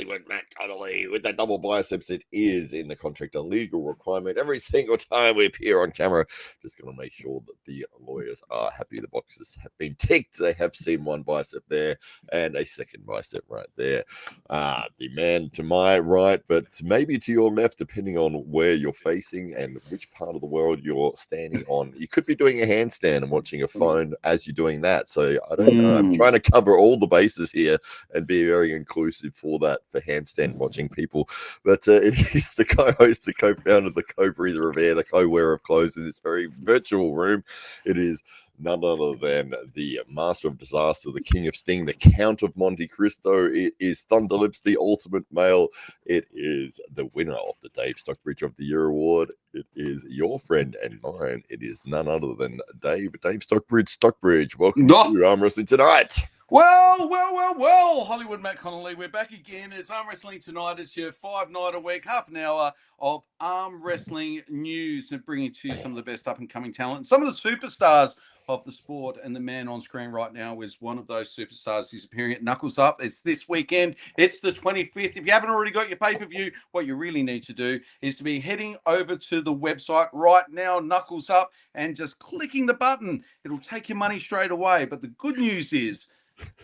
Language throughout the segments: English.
Hollywood Matt Connolly with the double biceps. It is in the contract a legal requirement every single time we appear on camera. Just going to make sure that the lawyers are happy the boxes have been ticked. They have seen one bicep there and a second bicep right there. The man to my right, but maybe to your left, depending on where you're facing and which part of the world you're standing on. You could be doing a handstand and watching a phone as you're doing that. So I don't know. I'm trying to cover all the bases here and be very inclusive for that, for handstand watching people. But it is the co-host, the co-founder, the co-breather of air, the co-wearer of clothes in this very virtual room. It is none other than the master of disaster, the king of sting, the count of Monte Cristo. It is Thunderlips, the ultimate male. It is the winner of the Dave Stockbridge of the Year award. It is your friend and mine. It is none other than Dave Stockbridge. Welcome to Arm Wrestling Tonight. Well, Hollywood Matt Connolly, we're back again. It's Arm Wrestling Tonight. It's your 5-night a week, half an hour of arm wrestling news and bringing to you some of the best up-and-coming talent, some of the superstars of the sport. And the man on screen right now is one of those superstars. He's appearing at Knuckles Up. It's this weekend. It's the 25th. If you haven't already got your pay-per-view, what you really need to do is to be heading over to the website right now, Knuckles Up, and just clicking the button. It'll take your money straight away. But the good news is,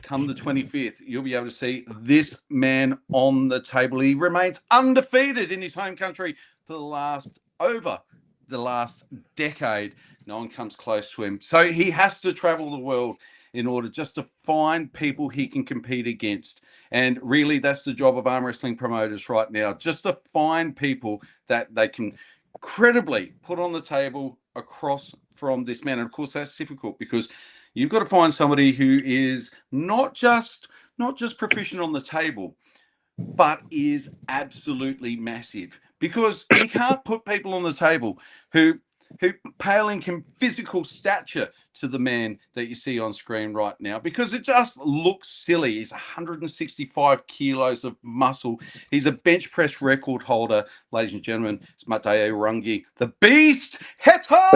come the 25th, you'll be able to see this man on the table. He remains undefeated in his home country for over the last decade. No one comes close to him. So he has to travel the world in order just to find people he can compete against. And really, that's the job of arm wrestling promoters right now, just to find people that they can credibly put on the table across from this man. And of course, that's difficult because you've got to find somebody who is not just proficient on the table, but is absolutely massive. Because you can't put people on the table who pale in physical stature to the man that you see on screen right now, because it just looks silly. He's 165 kilos of muscle. He's a bench press record holder. Ladies and gentlemen, it's Maateiwarangi, the Beast, Heta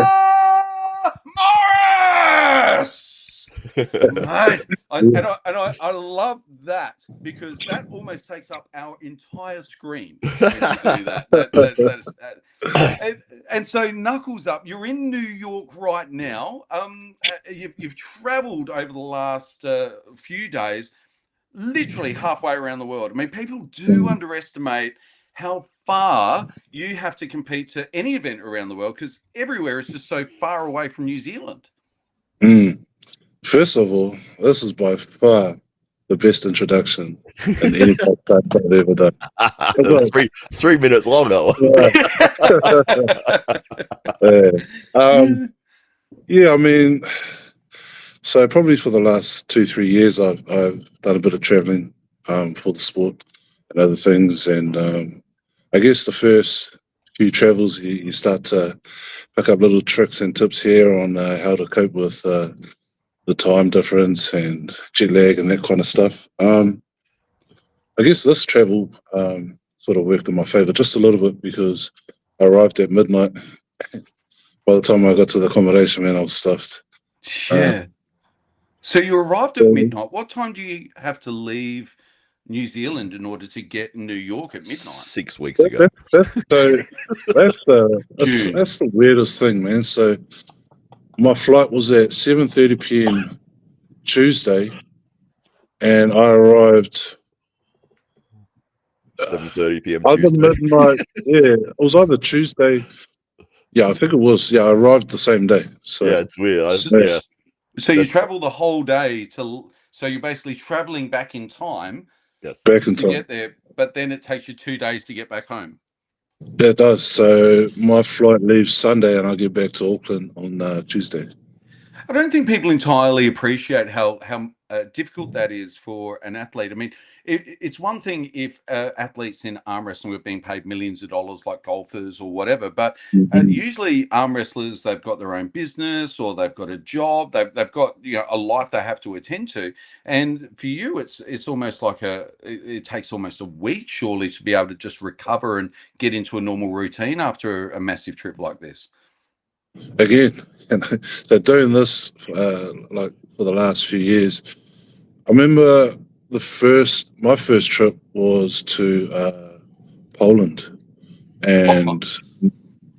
Morris! Mate, I love that, because that almost takes up our entire screen. And so Knuckles Up, you're in New York right now. You've traveled over the last few days, literally halfway around the world. I mean, people do underestimate how far you have to compete to any event around the world, because everywhere is just so far away from New Zealand. First of all, this is by far the best introduction in any podcast I've ever done. Three minutes long, though. Yeah, I mean, so probably for the last 2-3 years, I've done a bit of traveling for the sport and other things. And I guess the first few travels, you start to pick up little tricks and tips here on how to cope with the time difference and jet lag and that kind of stuff. I guess this travel sort of worked in my favor just a little bit, because I arrived at midnight. By the time I got to the accommodation, man, I was stuffed. Yeah. So you arrived at midnight. What time do you have to leave New Zealand in order to get in New York at midnight? 6 weeks ago. That's the weirdest thing, man. So my flight was at 7:30 p.m. Tuesday, and I arrived 7:30 p.m. Either Tuesday. midnight. Yeah, it was either Tuesday. Yeah, I think it was. Yeah, I arrived the same day. So yeah, it's weird. So you travel the whole day so you're basically traveling back in time. Yes, back in time. Get there, but then it takes you 2 days to get back home. Yeah, it does. So my flight leaves Sunday, and I get back to Auckland on Tuesday. I don't think people entirely appreciate how difficult that is for an athlete. I mean, it's one thing if athletes in arm wrestling were being paid millions of dollars, like golfers or whatever, but usually arm wrestlers, they've got their own business, or they've got a job, they've got a life they have to attend to. And for you, it's almost like it takes almost a week, surely, to be able to just recover and get into a normal routine after a massive trip like this. Again, so doing this like for the last few years, I remember my first trip was to Poland, and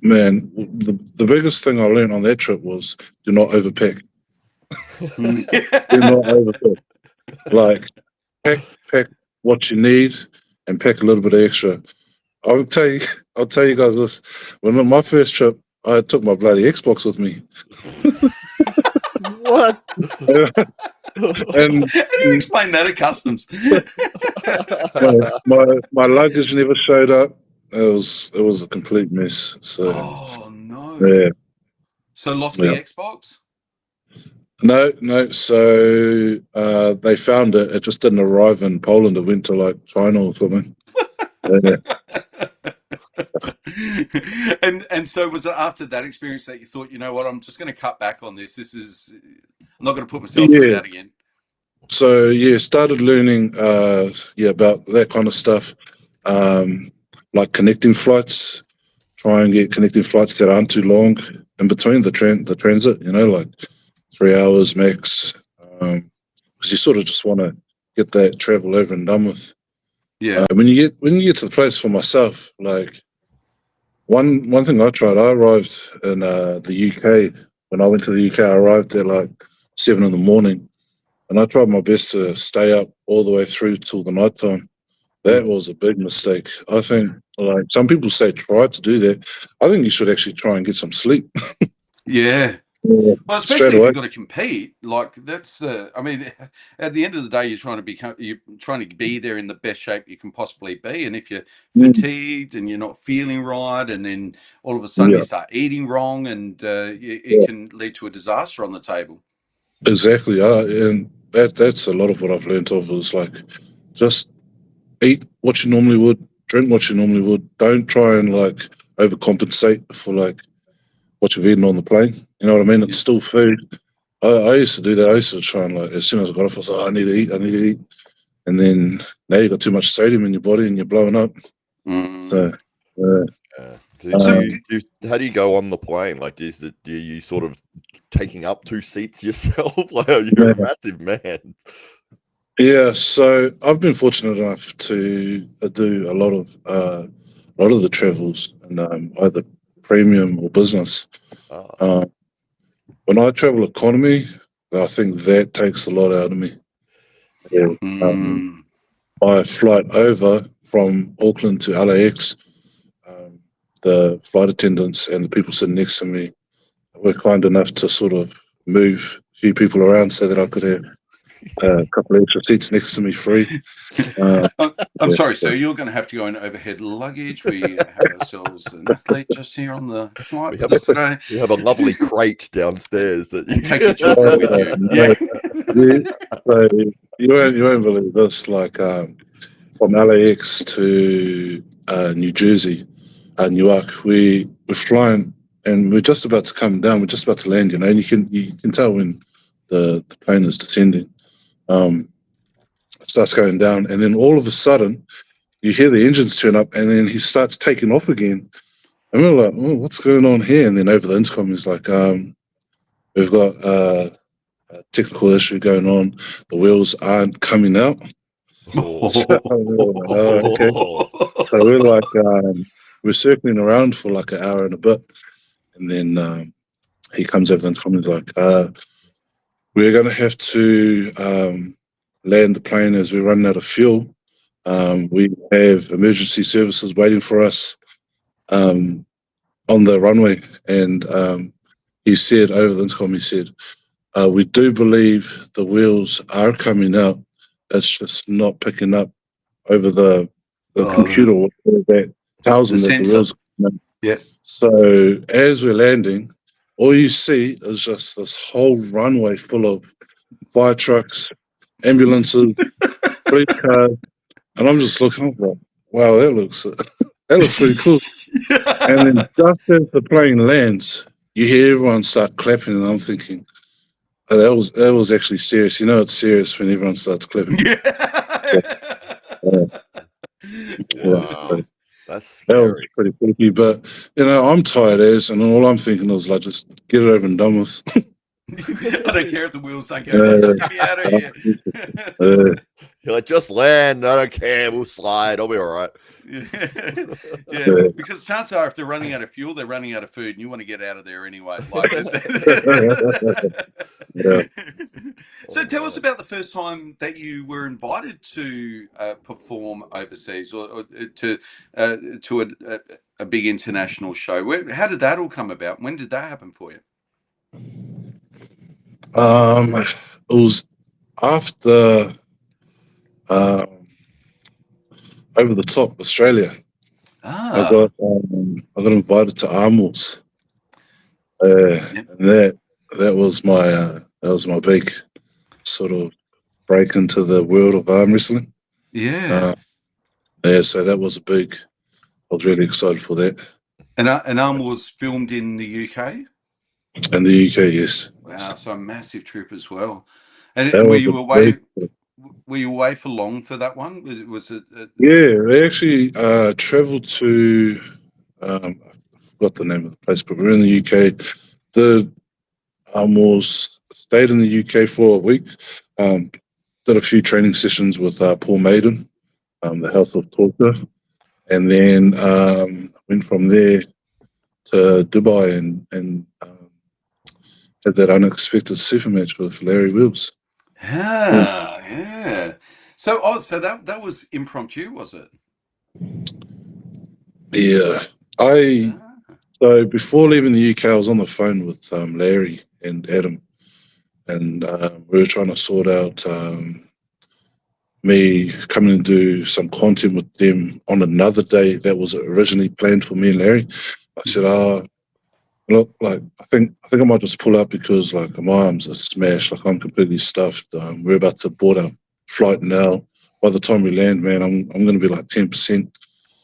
man, the biggest thing I learned on that trip was do not overpack. Do not overpack. Like pack what you need and pack a little bit extra. I'll tell you guys this. When on my first trip, I took my bloody Xbox with me, What? and How do you explain that at customs? my luggage never showed up. It was a complete mess. So Oh no! yeah, So lost yeah. the Xbox? No. So they found it. It just didn't arrive in Poland. It went to like China or something. Yeah. And so was it after that experience that you thought, you know what, I'm just going to cut back on this. I'm not going to put myself through that again. So yeah, started learning about that kind of stuff, like connecting flights. Try and get connecting flights that aren't too long in between the transit. Like 3 hours max, because you sort of just want to get that travel over and done with. Yeah. When you get to the place for myself, like one thing I tried, I arrived in the UK. When I went to the UK, I arrived at like 7 a.m. And I tried my best to stay up all the way through till the night time. That was a big mistake. I think, like, some people say try to do that. I think you should actually try and get some sleep. Yeah. Yeah, Well, straight especially if away. you've got to compete, like that's. I mean, at the end of the day, you're trying to be there in the best shape you can possibly be. And if you're fatigued and you're not feeling right, and then all of a sudden you start eating wrong, and it can lead to a disaster on the table. Exactly. And that's a lot of what I've learned of is like just eat what you normally would, drink what you normally would. Don't try and like overcompensate for like what you've eaten on the plane. You know what I mean? It's still food. I used to do that. I used to try and like as soon as I got off, I was like, I need to eat. And then now you've got too much sodium in your body and you're blowing up. So how do you go on the plane? Like, do you sort of taking up 2 seats yourself? Like, you're a massive man. Yeah, so I've been fortunate enough to do a lot of the travels and either premium or business. When I travel economy, I think that takes a lot out of me. Yeah. My flight over from Auckland to LAX, the flight attendants and the people sitting next to me were kind enough to sort of move a few people around so that I could have a couple of extra seats next to me free. I'm sorry, sir. You're going to have to go in overhead luggage. We have ourselves an athlete just here on the flight with us today. We have a lovely crate downstairs that you take your children with you. Yeah. So you won't believe this. Like from LAX to New Jersey, Newark, we're flying and we're just about to come down. We're just about to land. And you can tell when the plane is descending. It starts going down, and then all of a sudden, you hear the engines turn up, and then he starts taking off again. And we're like, "Oh, what's going on here?" And then over the intercom, he's like, "We've got a technical issue going on. The wheels aren't coming out." So, okay. So we're like, we're circling around for like an hour and a bit, and then he comes over the intercom and he's like, "We're going to have to land the plane as we're running out of fuel. We have emergency services waiting for us on the runway." And he said over the intercom, he said, "We do believe the wheels are coming out. It's just not picking up over the computer or that tells them that the wheels are coming out." Yeah. So as we're landing, all you see is just this whole runway full of fire trucks, ambulances, police cars, and I'm just looking up like, wow, that looks pretty cool. And then just as the plane lands, you hear everyone start clapping, and I'm thinking, oh, that was actually serious. You know, it's serious when everyone starts clapping. Wow, that's That was scary. pretty freaky, but I'm tired as, and all I'm thinking is like, just get it over and done with. I don't care if the wheels don't go. Just get me out of here. You're like, just land. I don't care. We'll slide. I'll be all right. Yeah, because chances are, if they're running out of fuel, they're running out of food, and you want to get out of there anyway. Like, Yeah. so, Oh, tell us man. about the first time that you were invited to perform overseas, or to a big international show. How did that all come about? When did that happen for you? It was after Over the Top Australia. Ah, I got invited to Armors, yep. and that was my big sort of break into the world of arm wrestling. Yeah. Uh, yeah, so that was a big. I was really excited for that. And was filmed in the UK. And the UK, yes. Wow, so a massive trip as well. That And were was a you big. away? Were you away for long for that one? Was it? Yeah, we actually travelled to. I forgot the name of the place, but we're in the UK. The was stayed in the UK for a week. Um, did a few training sessions with Paul Maiden, the Health of Torture, and then went from there to Dubai and had that unexpected super match with Larry Wills. Yeah. So that was impromptu, was it? Yeah, I Ah, so before leaving the UK, I was on the phone with Larry and Adam, and we were trying to sort out me coming and do some content with them on another day that was originally planned for me and Larry. I said, look, like I think I might just pull up because like my arms are smashed, like I'm completely stuffed. We're about to board our flight now. By the time we land, man, I'm going to be like 10%.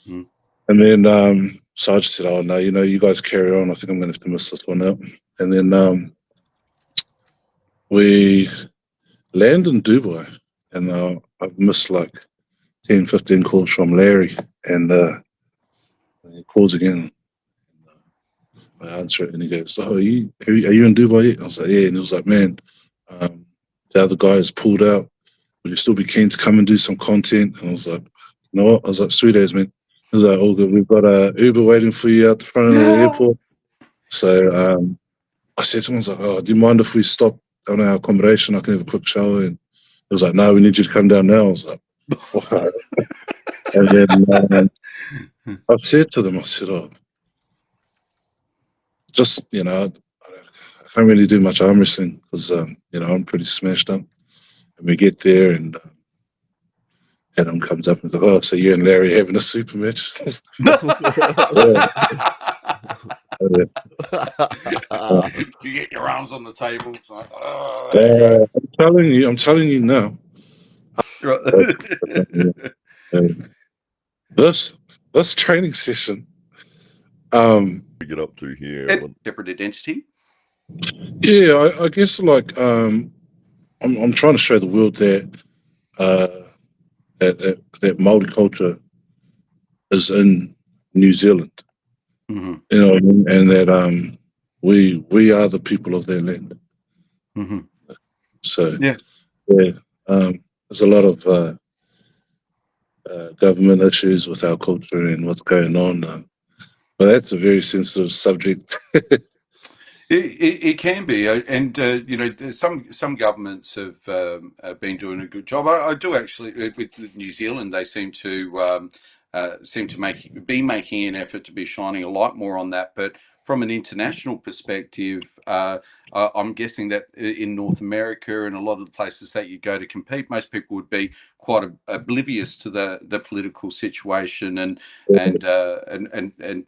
mm. And then so I just said, oh no, you guys carry on. I think I'm going to have to miss this one out. And then we land in Dubai, and I've missed like 10, 15 calls from Larry, and he calls again. I answer it, and he goes, "Oh, are you in Dubai yet?" I was like, "Yeah," and he was like, "Man, um, the other guy has pulled out. Would you still be keen to come and do some content?" And I was like, "You know what?" I was like, "Sweet as, man." He was like, "Oh, good. We've got a Uber waiting for you out the front of the Yeah. airport." So I said to him, I was like, "Oh, do you mind if we stop on our accommodation? I can have a quick shower." And he was like, "No, we need you to come down now." I was like, "What?" And then I said to them, I said, "Oh, just I can't really do much arm wrestling because I'm pretty smashed up." And we get there, and Adam comes up and is like, "Oh, so you and Larry having a super match?" Yeah, yeah. You get your arms on the table. It's like, oh, there you go. I'm telling you now. But, uh, this this training session, um, We get up to here. Separate identity. yeah, I guess like I'm trying to show the world that uh, that Maori culture is in New Zealand, Mm-hmm. what I mean? And that we are the people of their land. Mm-hmm. So Yeah. yeah, there's a lot of government issues with our culture and what's going on. But that's a very sensitive subject. It can be, and some governments have been doing a good job. I do actually with New Zealand. They seem to be making an effort to be shining a light more on that. But from an international perspective, I'm guessing that in North America and a lot of the places that you go to compete, most people would be quite oblivious to the political situation and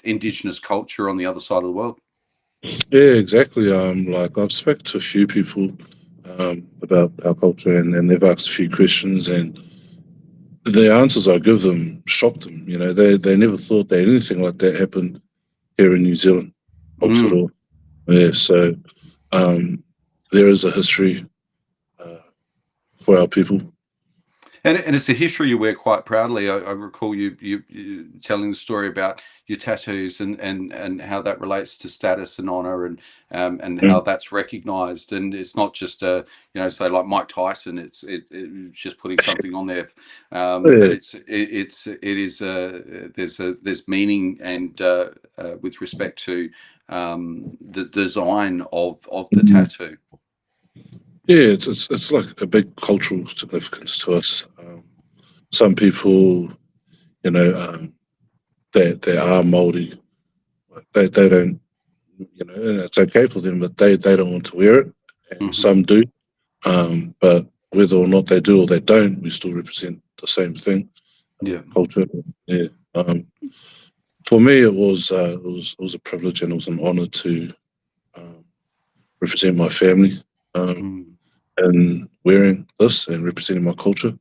indigenous culture on the other side of the world. Yeah, exactly. Like I've spoken to a few people about our culture, and they've asked a few questions, and the answers I give them shocked them. They never thought that anything like that happened here in New Zealand, Mm. cultural. Yeah, so um, there is a history uh, for our people. And it's a history you wear quite proudly. I recall you telling the story about your tattoos and how that relates to status and honor and how Mm. that's recognized. And it's not just say like Mike Tyson. It's just putting something on there, but Yeah. there's meaning and with respect to the design of the Mm. tattoo. Yeah, it's like a big cultural significance to us. Some people, you know, they are Māori. They don't, and it's okay for them, but they don't want to wear it, and Hmm. some do. But whether or not they do or they don't, we still represent the same thing, Yeah. culture. Yeah. For me, it was a privilege and it was an honour to um, represent my family Mm. in wearing this and representing my culture.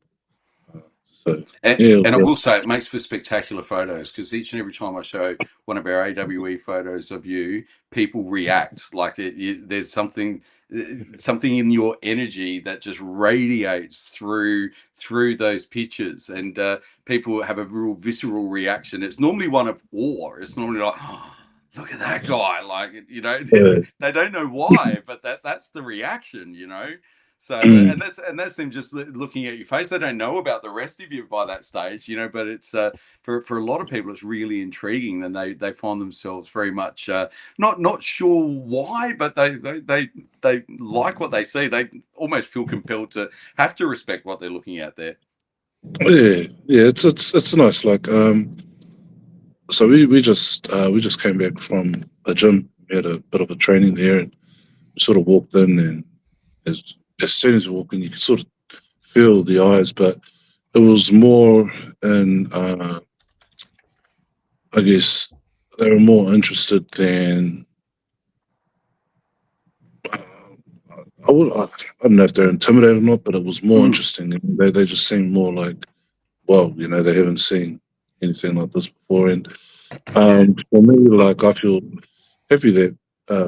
So And, yeah, and I will say it makes for spectacular photos because each and every time I show one of our AWE photos of you, people react like there's something in your energy that just radiates through those pictures, and people have a real visceral reaction. It's normally one of awe. It's normally like, oh, look at that guy, like yeah. they don't know why, but that's the reaction. So, Mm. and that's them just looking at your face. They don't know about the rest of you by that stage. But it's for a lot of people, it's really intriguing, and they find themselves very much not sure why, but they like what they see. They almost feel compelled to have to respect what they're looking at there. Yeah. It's nice. Like so we just came back from a gym. We had a bit of a training there, and we sort of walked in, and as soon as we walked in, you could sort of feel the eyes, but it was more in I guess they were more interested than uh, I don't know if they're intimidated or not, but it was more Mm. interesting. They just seemed more like, well, they haven't seen anything like this before. And Yeah. for me, like I feel happy that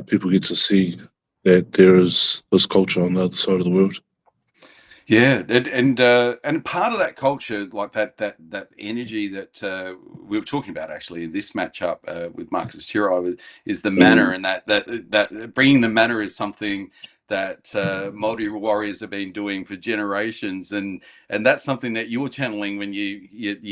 people get to see that there is this culture on the other side of the world. Yeah, and part of that culture, like that energy that we were talking about actually in this matchup with Marcus Tiro, is the manner, Mm. and that bringing the manner is something that Māori warriors have been doing for generations, and that's something that you're channeling when you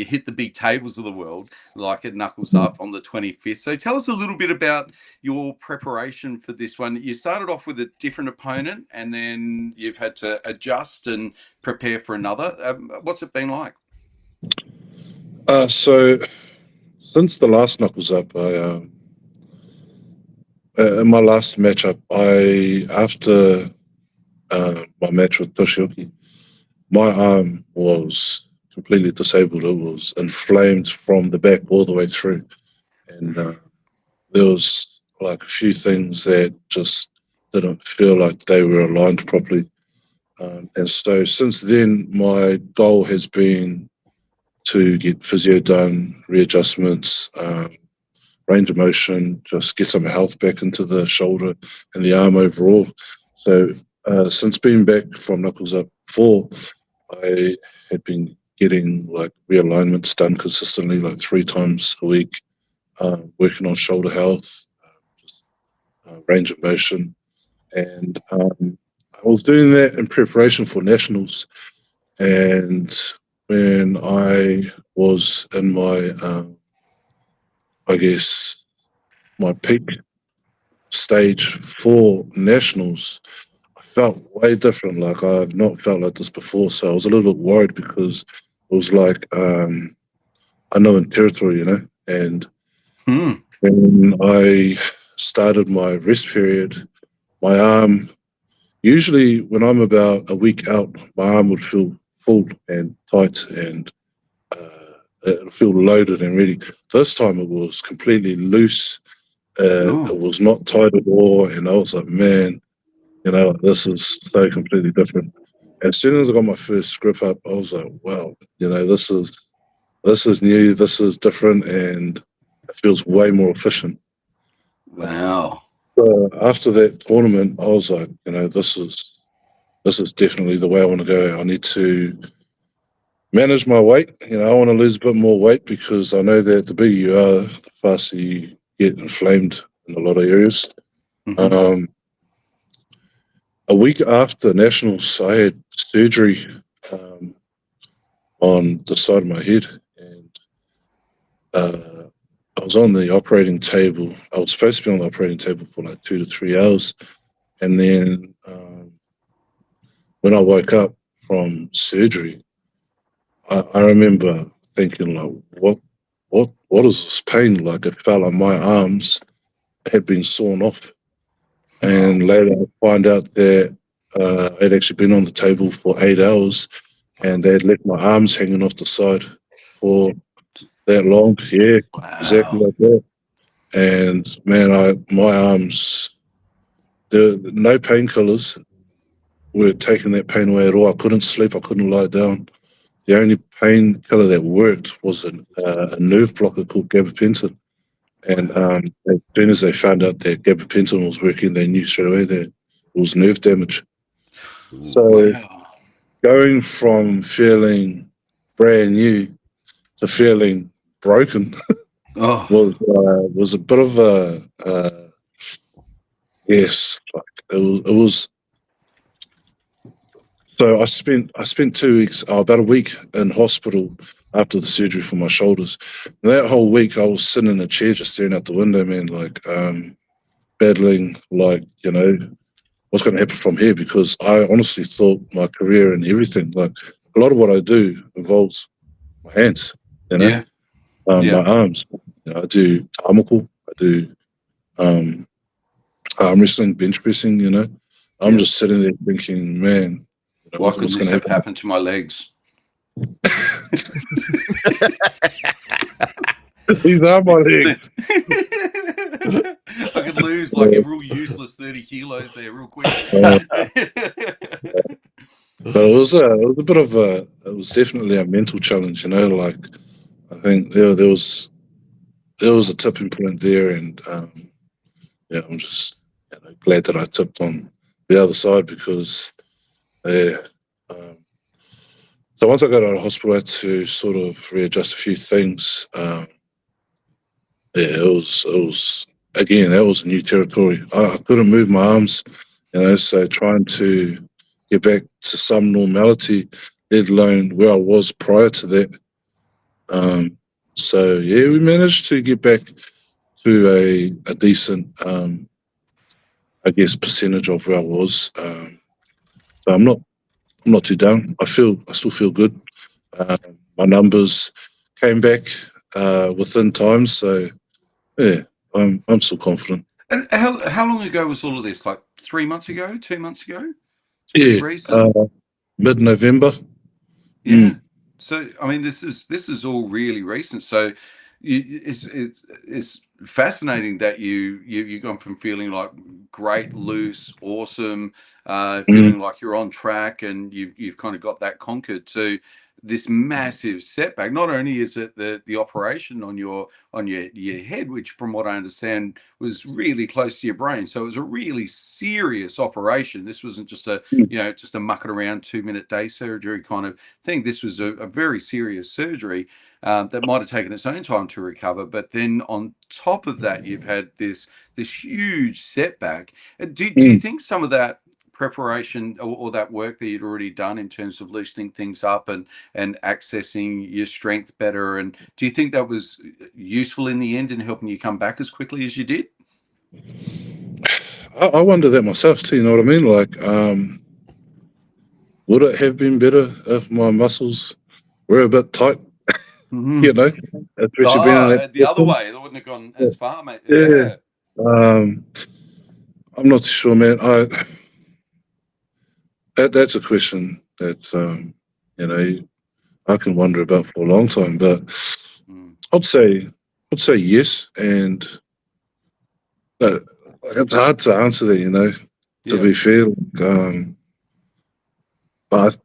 hit the big tables of the world, like at Knuckles Mm. Up on the 25th. So tell us a little bit about your preparation for this one. You started off with a different opponent, and then you've had to adjust and prepare for another. What's it been like? So since the last Knuckles Up, in my last matchup, after my match with Toshioki, my arm was completely disabled. It was inflamed from the back all the way through, and there was like a few things that just didn't feel like they were aligned properly. And so since then, my goal has been to get physio done, readjustments, range of motion, just get some health back into the shoulder and the arm overall. So since being back from Knuckles Up 4, I had been getting like realignments done consistently, like 3 times a week, working on shoulder health, just range of motion. And I was doing that in preparation for nationals. And when I was in my, I guess, my peak stage for nationals, I felt way different. Like I've not felt like this before. So I was a little bit worried because it was like I know in territory, and Hmm. when I started my rest period, my arm, usually when I'm about a week out, my arm would feel full and tight and it'll feel loaded and ready. This time it was completely loose. It Oh, was not tight at all. And I was like, man, this is so completely different. As soon as I got my first grip up, I was like, wow, this is new, this is different, and it feels way more efficient. wow. So after that tournament, I was like, this is definitely the way I want to go. I need to manage my weight. I want to lose a bit more weight because I know that the bigger you are, the faster you get inflamed in a lot of areas. Mhm. A week after Nationals, I had surgery on the side of my head, and I was on the operating table. I was supposed to be on the operating table for like 2 to 3 hours, and then when I woke up from surgery, I remember thinking like, what is this pain? Like it felt like my arms had been sawn off, Wow. and later I find out that I'd actually been on the table for 8 hours, and they had left my arms hanging off the side for that long. Yeah, exactly Wow. like that. And man, my arms, no painkillers were taking that pain away at all. I couldn't sleep. I couldn't lie down. The only painkiller that worked was a nerve blocker called gabapentin. And Wow. as soon as they found out that gabapentin was working, they knew straight away that it was nerve damage. Ooh. So Wow. going from feeling brand new to feeling broken Oh. was a bit of a yes. Like it was. So I spent 2 weeks, about a week in hospital after the surgery for my shoulders. And that whole week, I was sitting in a chair just staring out the window, man, like battling, like what's going to happen from here? Because I honestly thought my career and everything, like a lot of what I do involves my hands, Yeah. my Yeah. arms. I do tamako, I do um, arm wrestling, bench pressing. I'm Yeah. just sitting there thinking, man, Why what's couldn't going this to have happen? happened to my legs? These are my legs. I could lose like a real useless 30 kilos there real quick. Uh, but it was a bit of it was definitely a mental challenge, like I think there was a tipping point there, and yeah, I'm just glad that I tipped on the other side because yeah. Um, so once I got out of hospital, I had to sort of readjust a few things. Yeah, it was again, that was a new territory. I couldn't move my arms, so trying to get back to some normality, let alone where I was prior to that. So yeah, we managed to get back to a decent, I guess, percentage of where I was. So I'm not too down. I still feel good. My numbers came back within time, so yeah, I'm still confident. And how long ago was all of this? Like 3 months ago, 2 months ago? It's pretty Yeah, recent. mid-November. Yeah. Mm, So I mean, this is all really recent. So it's fascinating that you've gone from feeling like great, loose, awesome, mm, feeling like you're on track, and you've kind of got that conquered to this massive setback. Not only is it the operation on your head, which from what I understand was really close to your brain, so it was a really serious operation. This wasn't just a mm, just a mucking around 2-minute day surgery kind of thing. This was a very serious surgery that might have taken its own time to recover. But then on top of that, you've had this huge setback. Do you mm. think some of that preparation or that work that you'd already done in terms of loosening things up and accessing your strength better, and do you think that was useful in the end in helping you come back as quickly as you did? I wonder that myself too. You know what I mean? Like, would it have been better if my muscles were a bit tight? You Mhm. know, especially being in that The other position. way, it wouldn't have gone as far, mate. Yeah. Yeah. Um, I'm not too sure, man. That's a question that you know I can wonder about for a long time. But Mm. I'd say I'd say yes, and uh, it's hard to answer that. To Yeah. be fair, but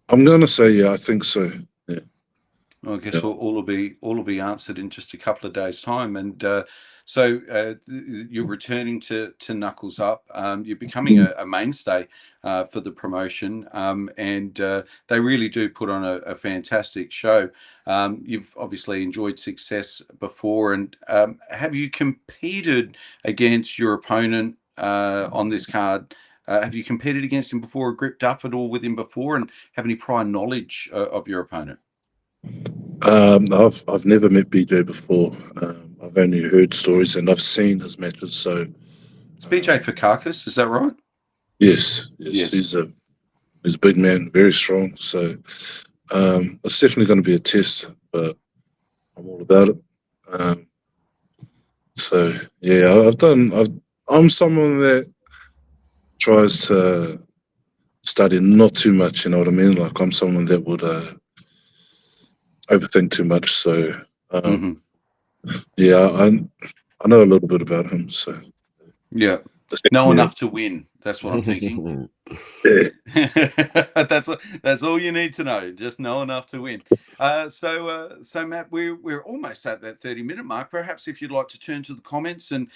I'm gonna say yeah. I think so. Yeah. Well, I guess Yeah. all will be answered in just a couple of days' time, and you're returning to Knuckles Up. You're becoming a mainstay for the promotion, and they really do put on a fantastic show. You've obviously enjoyed success before, and have you competed against your opponent on this card? Have you competed against him before, or gripped up at all with him before, and have any prior knowledge of your opponent? I've never met BJ before. I've only heard stories and I've seen his matches. So It's BJ Fakakis, is that right? yes, Yes. he's a big man, very strong. So it's definitely going to be a test, but I'm all about it. So yeah, I'm someone that tries to study not too much. You know what I mean? Like I'm someone that would overthink too much. So Mm-hmm. yeah, I know a little bit about him. So Yeah. Know enough to win. That's what I'm thinking. yeah. That's all you need to know. Just know enough to win. So Matt, we're almost at that 30-minute mark. Perhaps if you'd like to turn to the comments and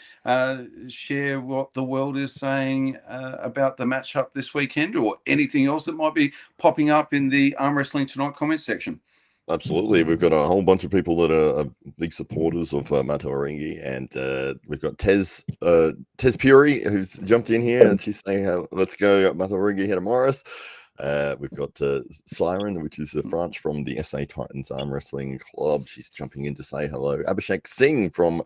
share what the world is saying about the matchup this weekend, or anything else that might be popping up in the Arm Wrestling Tonight comments section. Absolutely. We've got a whole bunch of people that are big supporters of Maateiwarangi, and we've got Tez Puri, who's jumped in here, and she's saying, let's go Maateiwarangi Heta Morris. We've got Siren, which is Franch from the SA Titans Arm Wrestling Club. She's jumping in to say hello. Abhishek Singh from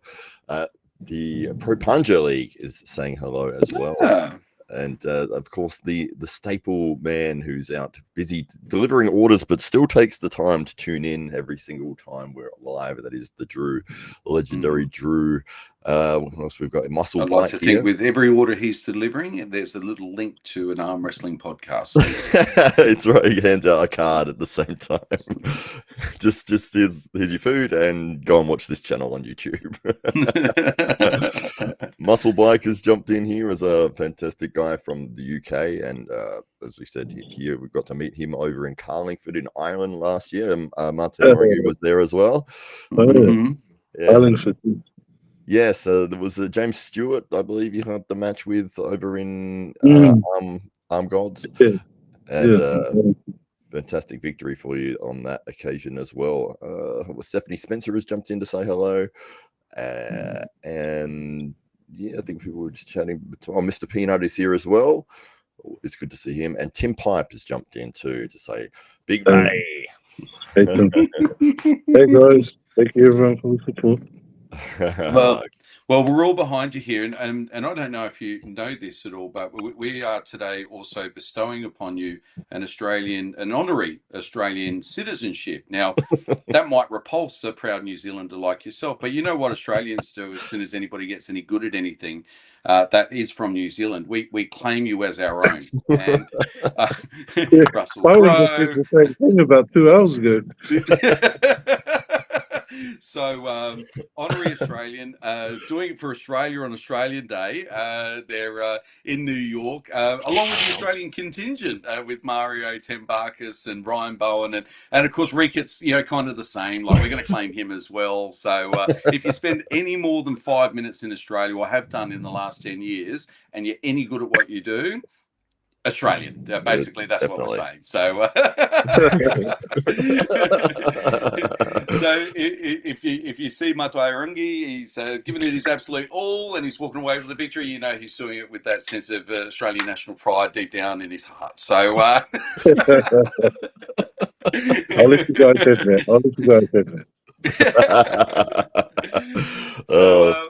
the Pro Punja League is saying hello as well. Yeah. And of course, the staple man who's out busy delivering orders, but still takes the time to tune in every single time we're live. That is the Drew, the legendary Drew. What else we've got? Muscle I'd Bite like to here. think with every order he's delivering, there's a little link to an arm wrestling podcast. It's right. He hands out a card at the same time. just here's your food, and go and watch this channel on YouTube. Muscle Bike has jumped in here as a fantastic guy from the UK, and as we said here, we got to meet him over in Carlingford in Ireland last year. And Maateiwarangi was there as well. Mm-hmm. Yeah. Yes, there was James Stewart, I believe you had the match with over in Arm Gods, and fantastic victory for you on that occasion as well. Stephanie Spencer has jumped in to say hello, and yeah, I think people were just chatting. Mr. Peanut is here as well. It's good to see him, and Tim Pipe has jumped in too to say big May. Hey guys, thank you everyone for the support. Well, we're all behind you here, and I don't know if you know this at all, but we are today also bestowing upon you an honorary Australian citizenship. Now, that might repulse a proud New Zealander like yourself, but you know what Australians do as soon as anybody gets any good at anything that is from New Zealand, we claim you as our own. And Russell Crowe. I was just the same thing about 2 hours ago. So, honorary Australian, doing it for Australia on Australian Day. They're in New York, along with the Australian contingent with Mario Tembakis and Ryan Bowen, and of course Rickett's, kind of the same. Like, we're going to claim him as well. So, if you spend any more than 5 minutes in Australia, or have done in the last 10 years, and you're any good at what you do, Australian. Basically, that's definitely what we're saying. So, so if you see Maateiwarangi, he's given it his absolute all, and he's walking away with the victory. You know he's doing it with that sense of Australian national pride deep down in his heart. So, I'll let you guys have that.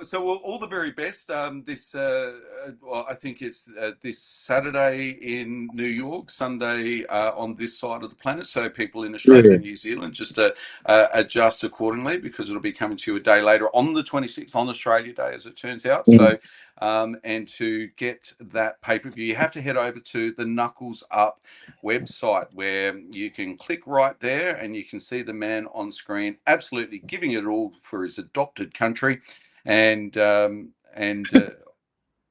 So all the very best. This, I think it's this Saturday in New York, Sunday on this side of the planet. So people in Australia and New Zealand just adjust accordingly, because it'll be coming to you a day later on the 26th, on Australia Day, as it turns out. So, and to get that pay-per-view, you have to head over to the Knuckles Up website, where you can click right there and you can see the man on screen absolutely giving it all for his adopted country, and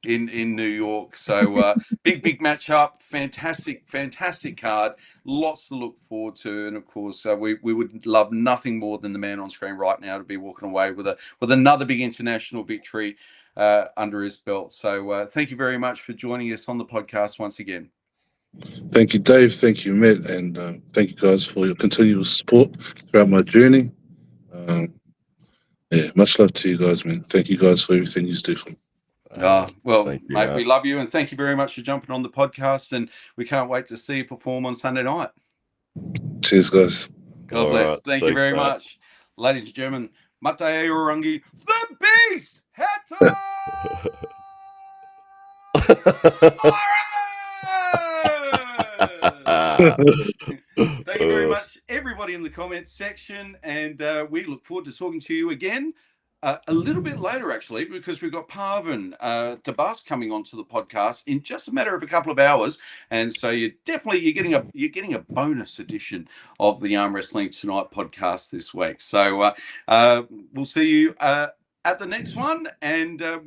in New York. So big matchup, fantastic card, lots to look forward to, and of course we would love nothing more than the man on screen right now to be walking away with another big international victory under his belt. So thank you very much for joining us on the podcast once again. Thank you, Dave. Thank you, Matt, and thank you guys for your continuous support throughout my journey. Yeah, much love to you guys, man. Thank you guys for everything you do for me. Well, thank you, mate, we love you, and thank you very much for jumping on the podcast, and we can't wait to see you perform on Sunday night. Cheers, guys. God bless. Thank you very much. Ladies and gentlemen, Maateiwarangi, the Beast Heta! Thank you very much, everybody in the comments section, and we look forward to talking to you again a little bit later, actually, because we've got Parvin DeBus coming onto the podcast in just a matter of a couple of hours, and so you're getting a bonus edition of the Arm Wrestling Tonight podcast this week. So we'll see you at the next one, and